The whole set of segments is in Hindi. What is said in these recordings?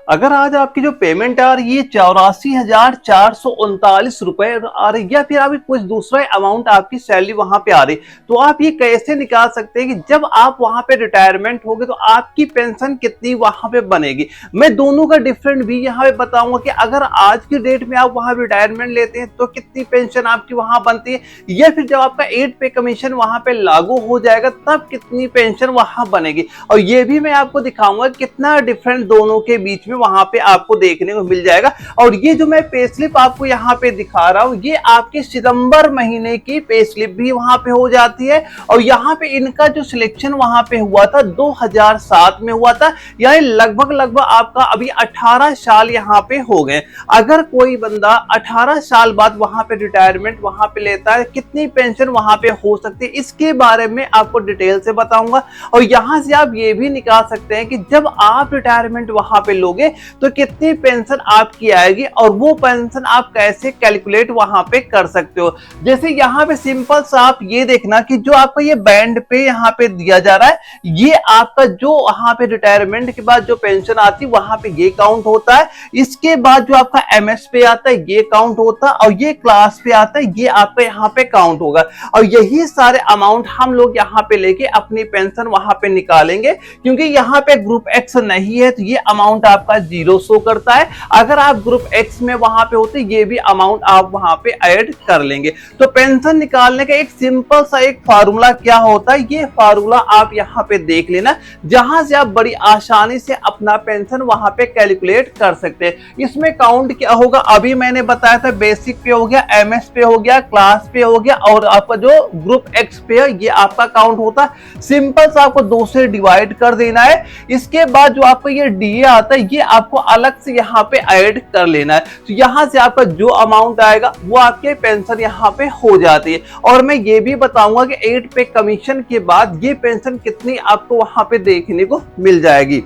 अगर आज आपकी जो पेमेंट आ रही है 84,439 रुपए आ रही है या फिर अभी कुछ दूसरा अमाउंट आपकी सैलरी वहां पे आ रही, तो आप ये कैसे निकाल सकते हैं कि जब आप वहां पे रिटायरमेंट होगे तो आपकी पेंशन कितनी वहां पे बनेगी। मैं दोनों का डिफरेंट भी यहाँ पे बताऊंगा कि अगर आज की डेट में आप वहां रिटायरमेंट लेते हैं तो कितनी पेंशन आपकी वहां बनती है, या फिर जब आपका 8 पे कमीशन वहां पे लागू हो जाएगा तब कितनी पेंशन वहां बनेगी। और ये भी मैं आपको दिखाऊंगा कितना डिफरेंट दोनों के बीच में वहां पे आपको देखने को मिल जाएगा। और ये जो मैं पे स्लिप आपको यहाँ पे दिखा रहा हूँ ये आपके सितंबर महीने की पे स्लिप भी वहां पे हो जाती है। और यहाँ पे इनका जो सिलेक्शन वहां पे हुआ था 2007 में हुआ था, यानी लगभग आपका अभी 18 साल यहाँ पे हो गए। अगर कोई बंदा 18 साल बाद वहां पे रिटायरमेंट वहां पे लेता है कितनी पेंशन वहां पे हो सकती है, इसके बारे में आपको डिटेल से बताऊंगा। और यहां से आप ये भी निकाल सकते हैं कि जब आप रिटायरमेंट वहां पे लोगे तो कितनी पेंशन आपकी आएगी और वो पेंशन आप कैसे कैलकुलेट वहां पे कर सकते हो। जैसे यहाँ पे सिंपल सा आप ये देखना कि जो आपका ये बैंड पे यहाँ पे दिया जा रहा है ये आपका जो वहां पे रिटायरमेंट के बाद जो पेंशन आती है वहां पे ये काउंट होता है। इसके बाद जो आपका एमएस पे आता है ये काउंट होता है और ये क्लास पे आता है ये आपका यहाँ पे काउंट होगा। और यही सारे अमाउंट हम लोग यहाँ पे लेके अपनी पेंशन वहां पे निकालेंगे, क्योंकि यहाँ पे ग्रुप एक्स नहीं है तो ये अमाउंट आपका जीरो शो करता है। अगर आप ग्रुप एक्स में वहां पे होते ये भी अमाउंट आप वहां पे ऐड कर लेंगे। तो पेंशन निकालने का एक सिंपल सा एक फार्मूला क्या होता है, ये फार्मूला आप यहाँ पे देख लेना, जहां से आप बड़ी आसानी से अपना पेंशन वहां पे कैलकुलेट कर सकते हैं। इसमें काउंट क्या होगा अभी मैंने बताया था, बेसिक पे हो गया, एमएस पे हो गया, क्लास पे हो गया और आपका जो ग्रुप एक्स पे है ये आपका काउंट होता है। सिंपल सा आपको 2 से डिवाइड कर देना है। इसके बाद जो आपका ये डीए आता है ये आपको अलग से यहाँ पे ऐड कर लेना है। तो यहाँ से आपका जो अमाउंट आएगा वो आपके पेंशन यहाँ पे हो जाती है। और मैं ये भी बताऊंगा कि 8 पे कमीशन के बाद ये पेंशन कितनी आपको वहां पे देखने को मिल जाएगी।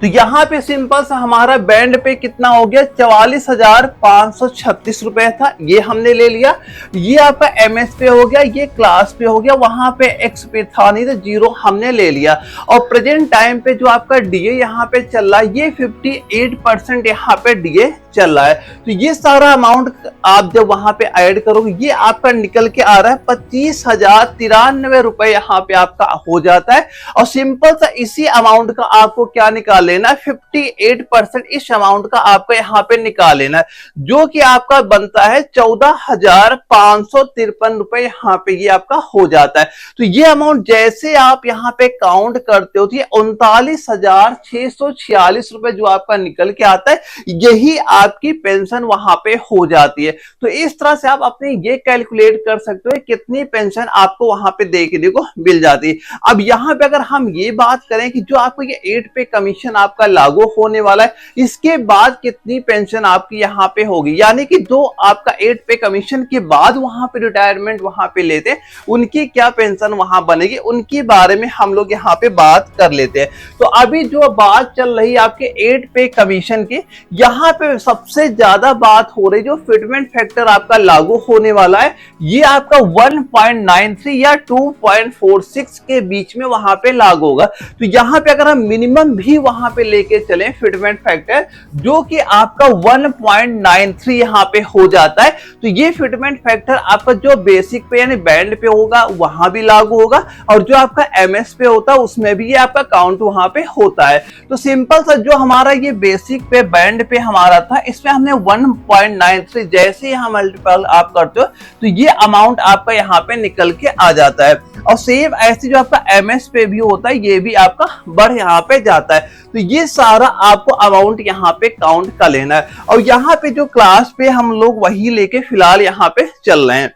तो यहाँ पे सिंपल सा हमारा बैंड पे कितना हो गया 44,536 रुपए था, ये हमने ले लिया। ये आपका एमएस पे हो गया, ये क्लास पे हो गया, वहां पे एक्स पे था नहीं तो जीरो हमने ले लिया। और प्रेजेंट टाइम पे जो आपका डीए यहाँ पे चल रहा है ये 58% यहाँ पे डीए चल रहा है। तो ये सारा अमाउंट आप जब वहां पे ऐड करोगे ये आपका निकल के आ रहा है 25,093 रुपए यहाँ पे आपका हो जाता है। और सिंपल सा इसी अमाउंट का आपको क्या निकाल लेना है 58% इस अमाउंट का आपको यहाँ पे निकाल लेना है, जो कि आपका बनता है 14,553 रुपए यहाँ पे ये आपका हो जाता है। तो ये अमाउंट जैसे आप यहाँ पे काउंट करते हो तो ये 39,646 रुपए जो आपका निकल के आता है यही आपकी पेंशन वहां पे हो जाती है। तो इस तरह से आप अपने ये कैलकुलेट कर सकते हो कितनी पेंशन आपको वहां पे देखने को मिल जाती है। अब यहाँ पे अगर हम ये बात करें कि जो आपको ये 8 पे कमीशन आपका लागू होने वाला है इसके बाद कितनी पेंशन आपकी यहाँ पे होगी, यानी कि जो आपका 8 पे कमीशन के बाद वहां पे रिटायरमेंट वहां पे लेते हैं उनकी क्या पेंशन वहां बनेगी उनके बारे में हम लोग यहाँ पे बात कर लेते हैं। तो अभी जो बात चल रही है आपके 8 पे कमीशन की, यहाँ पे सबसे ज्यादा बात हो रही जो फिटमेंट फैक्टर आपका लागू होने वाला है ये आपका 1.93 या 2.46 के बीच में वहां पे लागू होगा। तो यहाँ पे अगर हम मिनिमम भी वहां पे लेके चलें फिटमेंट फैक्टर जो कि आपका 1.93 यहाँ पे हो जाता है, तो ये फिटमेंट फैक्टर आपका जो बेसिक पे यानी बैंड पे होगा वहां भी लागू होगा और जो आपका एमएस पे होता है उसमें भी ये आपका काउंट वहां पे होता है। तो सिंपल सा जो हमारा ये बेसिक पे बैंड पे हमारा था इसमें हमने 1.93 जैसे ही हम मल्टीपल आप करते हो तो ये अमाउंट आपका यहाँ पे निकल के आ जाता है। और सेम ऐसे जो आपका एमएस पे भी होता है ये भी आपका बढ़ यहाँ पे जाता है। तो ये सारा आपको अमाउंट यहाँ पे काउंट कर लेना है। और यहाँ पे जो क्लास पे हम लोग वही लेके फिलहाल यहाँ पे चल रहे हैं।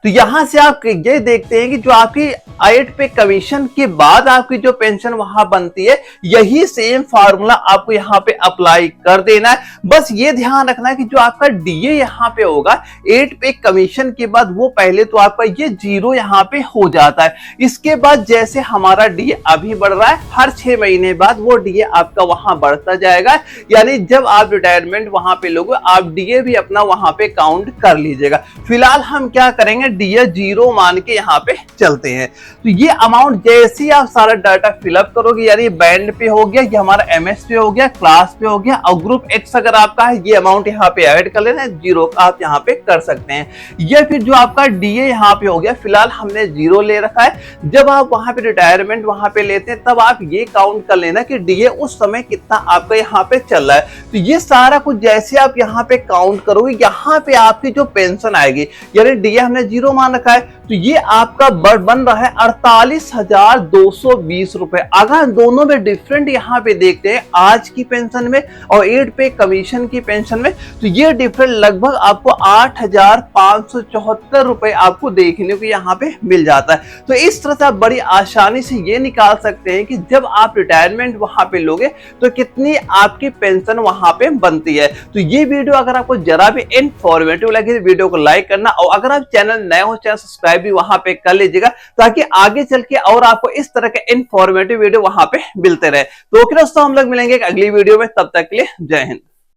तो यहां से आप ये देखते हैं कि जो आपकी 8 पे कमीशन के बाद आपकी जो पेंशन वहां बनती है यही सेम फार्मूला आपको यहाँ पे अप्लाई कर देना है। बस ये ध्यान रखना है कि जो आपका डीए यहाँ पे होगा 8 पे कमीशन के बाद वो पहले तो आपका ये जीरो यहाँ पे हो जाता है। इसके बाद जैसे हमारा डीए अभी बढ़ रहा है हर 6 महीने बाद वो डीए आपका वहां बढ़ता जाएगा, यानी जब आप रिटायरमेंट वहां पे लोगे आप डीए भी अपना वहां पे काउंट कर लीजिएगा। फिलहाल हम क्या करेंगे डीए 0 मान के यहाँ पे चलते हैं। तो ये अमाउंट जैसे ही आप सारा डाटा फिलअप करोगे, यानी बैंड पे हो गया, ये हमारा एमएस पे हो गया, क्लास पे हो गया, और ग्रुप एक्स अगर आपका है ये अमाउंट यहाँ पे ऐड कर लेना, 0 आप यहाँ पे कर सकते हैं। या फिर जो आपका डीए यहाँ पे हो गया, फिलहाल हमने 0 ले रखा है, जब आप वहां पे रिटायरमेंट वहां पे लेते हैं तब आप ये काउंट कर लेना कि डीए उस समय कितना आपका यहाँ पे चल रहा है। तो ये सारा कुछ जैसे आप यहाँ पे काउंट करोगे, यहाँ पे आपकी जो पेंशन आएगी, यानी डीए हमने 0 मान रखा है, तो ये आपका बन रहा है 48,220 रुपए। अगर दोनों में डिफरेंट यहाँ पे देखते हैं आज की पेंशन में और 8 पे कमीशन की पेंशन में, तो ये डिफरेंट लगभग आपको 8,574 रुपए आपको देखने को यहाँ पे मिल जाता है। तो इस तरह से आप बड़ी आसानी से ये निकाल सकते हैं कि जब आप रिटायरमेंट वहां पे लोगे तो कितनी आपकी पेंशन वहां पे बनती है। तो ये वीडियो अगर आपको जरा भी इंफॉर्मेटिव लगे, वीडियो को लाइक करना, और अगर आप चैनल नए हो चैनल सब्सक्राइब भी वहां पे कर लीजिएगा, ताकि आगे चल के और आपको इस तरह के इंफॉर्मेटिव वीडियो वहां पे मिलते रहे। तो ओके दोस्तों, हम लोग मिलेंगे एक अगली वीडियो में, तब तक के लिए जय हिंद।